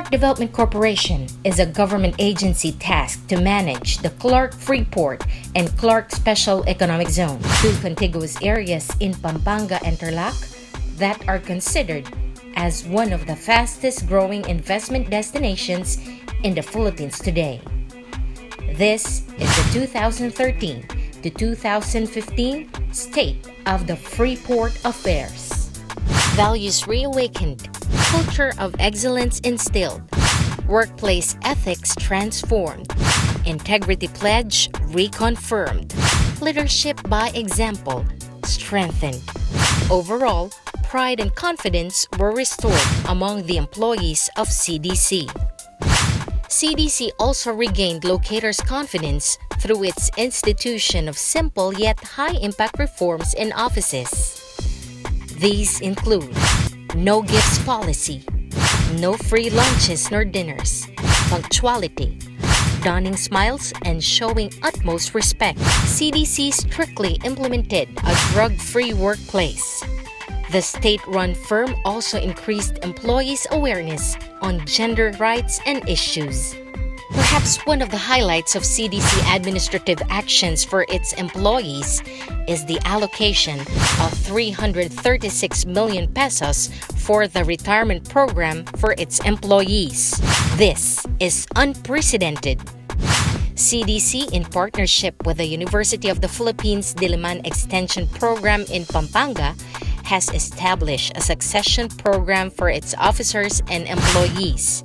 Clark Development Corporation is a government agency tasked to manage the Clark Freeport and Clark Special Economic Zone, two contiguous areas in Pampanga and Tarlac that are considered as one of the fastest growing investment destinations in the Philippines today. This is the 2013 to 2015 State of the Freeport Affairs. Values reawakened, culture of excellence instilled, workplace ethics transformed, integrity pledge reconfirmed, leadership by example strengthened. Overall, pride and confidence were restored among the employees of CDC. CDC also regained locators' confidence through its institution of simple yet high-impact reforms in offices. These include no gifts policy, no free lunches nor dinners, punctuality, donning smiles, and showing utmost respect. CDC strictly implemented a drug-free workplace. The state-run firm also increased employees' awareness on gender rights and issues. Perhaps one of the highlights of CDC administrative actions for its employees is the allocation of 336 million pesos for the retirement program for its employees. This is unprecedented. CDC, in partnership with the University of the Philippines Diliman Extension Program in Pampanga, has established a succession program for its officers and employees,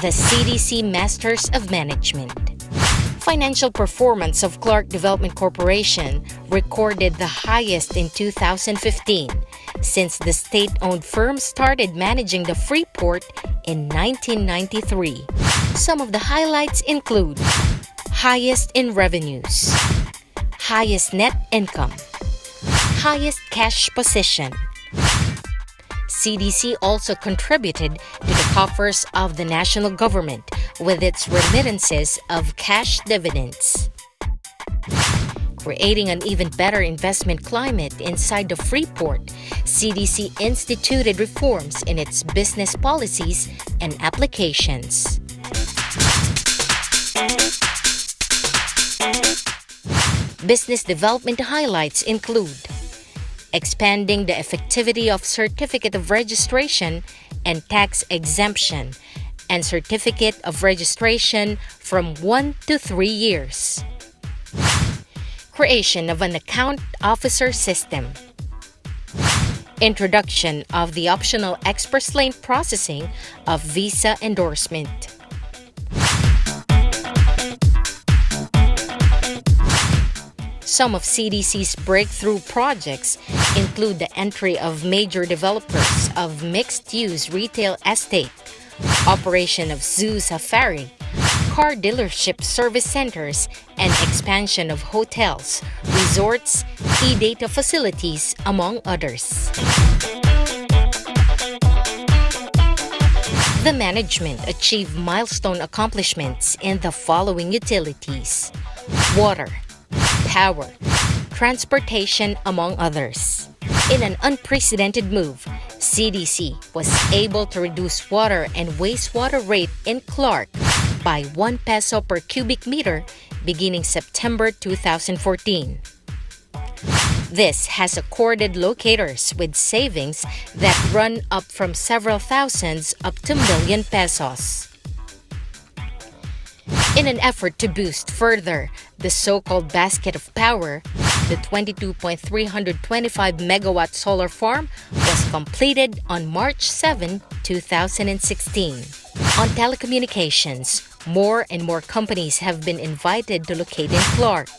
the CDC Masters of Management. Financial performance of Clark Development Corporation recorded the highest in 2015 since the state-owned firm started managing the Freeport in 1993. Some of the highlights include highest in revenues, highest net income, highest cash position. CDC also contributed to the coffers of the national government with its remittances of cash dividends. Creating an even better investment climate inside the Freeport, CDC instituted reforms in its business policies and applications. Business development highlights include expanding the effectivity of Certificate of Registration and Tax Exemption and Certificate of Registration from 1 to 3 years. Creation of an Account Officer System. Introduction of the optional express lane processing of visa endorsement. Some of CDC's breakthrough projects include the entry of major developers of mixed-use retail estate, operation of zoo safari, car dealership service centers, and expansion of hotels, resorts, e-data facilities, among others. The management achieved milestone accomplishments in the following utilities: water, power, transportation, among others. In an unprecedented move, CDC was able to reduce water and wastewater rate in Clark by 1 peso per cubic meter beginning September 2014. This has accorded locators with savings that run up from several thousands up to million pesos. In an effort to boost further the so-called basket of power, the 22.325 megawatt solar farm was completed on March 7, 2016. On telecommunications, more and more companies have been invited to locate in Clark.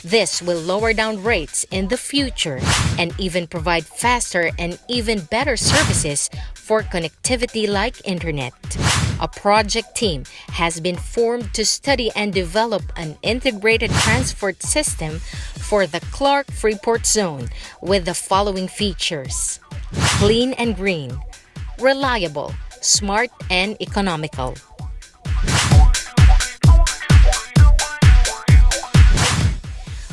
This will lower down rates in the future and even provide faster and even better services for connectivity like internet. A project team has been formed to study and develop an integrated transport system for the Clark Freeport Zone with the following features: clean and green, reliable, smart, and economical.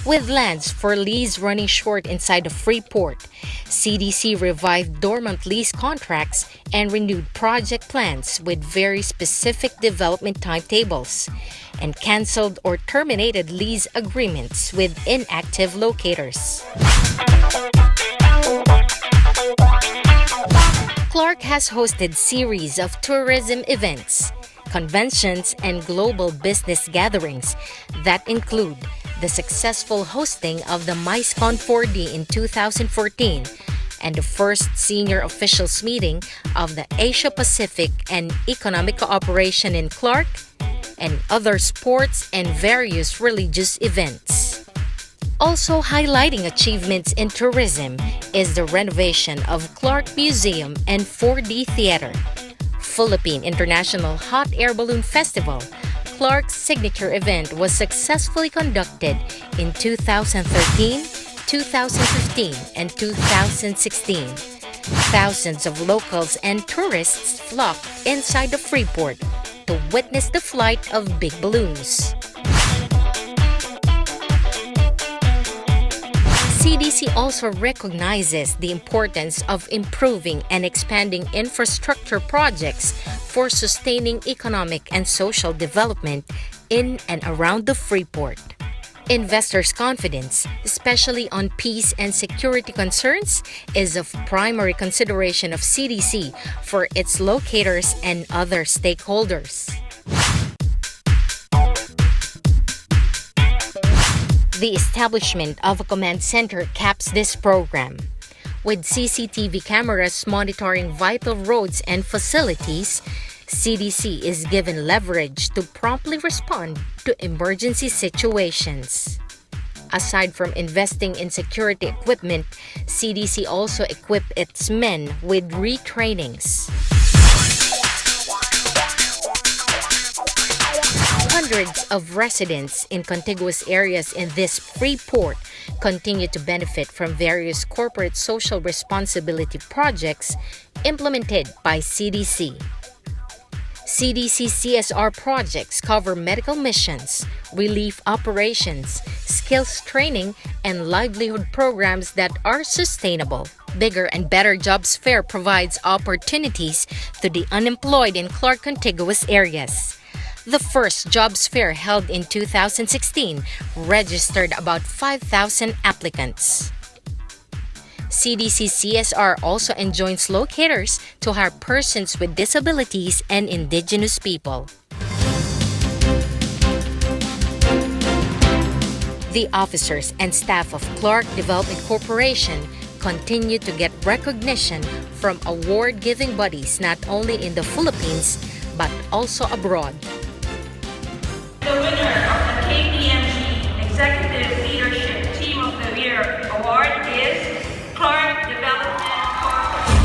With lands for lease running short inside the Freeport, CDC revived dormant lease contracts and renewed project plans with very specific development timetables, and canceled or terminated lease agreements with inactive locators. Clark has hosted series of tourism events, conventions, and global business gatherings that include the successful hosting of the MICECon 4D in 2014 and the first senior officials meeting of the Asia-Pacific and Economic Cooperation in Clark, and other sports and various religious events. Also highlighting achievements in tourism is the renovation of Clark Museum and 4D Theater, Philippine International Hot Air Balloon Festival. Clark's signature event was successfully conducted in 2013, 2015, and 2016. Thousands of locals and tourists flocked inside the Freeport to witness the flight of big balloons. CDC also recognizes the importance of improving and expanding infrastructure projects for sustaining economic and social development in and around the Freeport. Investors' confidence, especially on peace and security concerns, is of primary consideration of CDC for its locators and other stakeholders. The establishment of a command center caps this program. With CCTV cameras monitoring vital roads and facilities, CDC is given leverage to promptly respond to emergency situations. Aside from investing in security equipment, CDC also equipped its men with retrainings. Hundreds of residents in contiguous areas in this Freeport continue to benefit from various corporate social responsibility projects implemented by CDC. CDC CSR projects cover medical missions, relief operations, skills training, and livelihood programs that are sustainable. Bigger and Better Jobs Fair provides opportunities to the unemployed in Clark contiguous areas. The first jobs fair, held in 2016, registered about 5,000 applicants. CDC CSR also enjoins locators to hire persons with disabilities and indigenous people. The officers and staff of Clark Development Corporation continue to get recognition from award-giving bodies not only in the Philippines but also abroad. The winner of the KPMG Executive Leadership Team of the Year Award is Clark Development Corporation.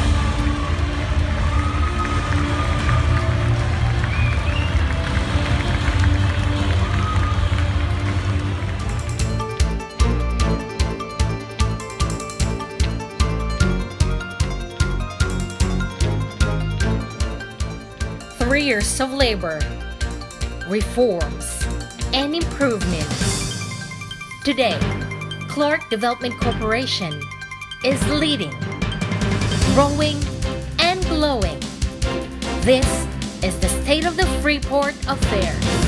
3 years of labor, reforms, and improvements. Today, Clark Development Corporation is leading, growing, and glowing. This is the State of the Freeport Affairs.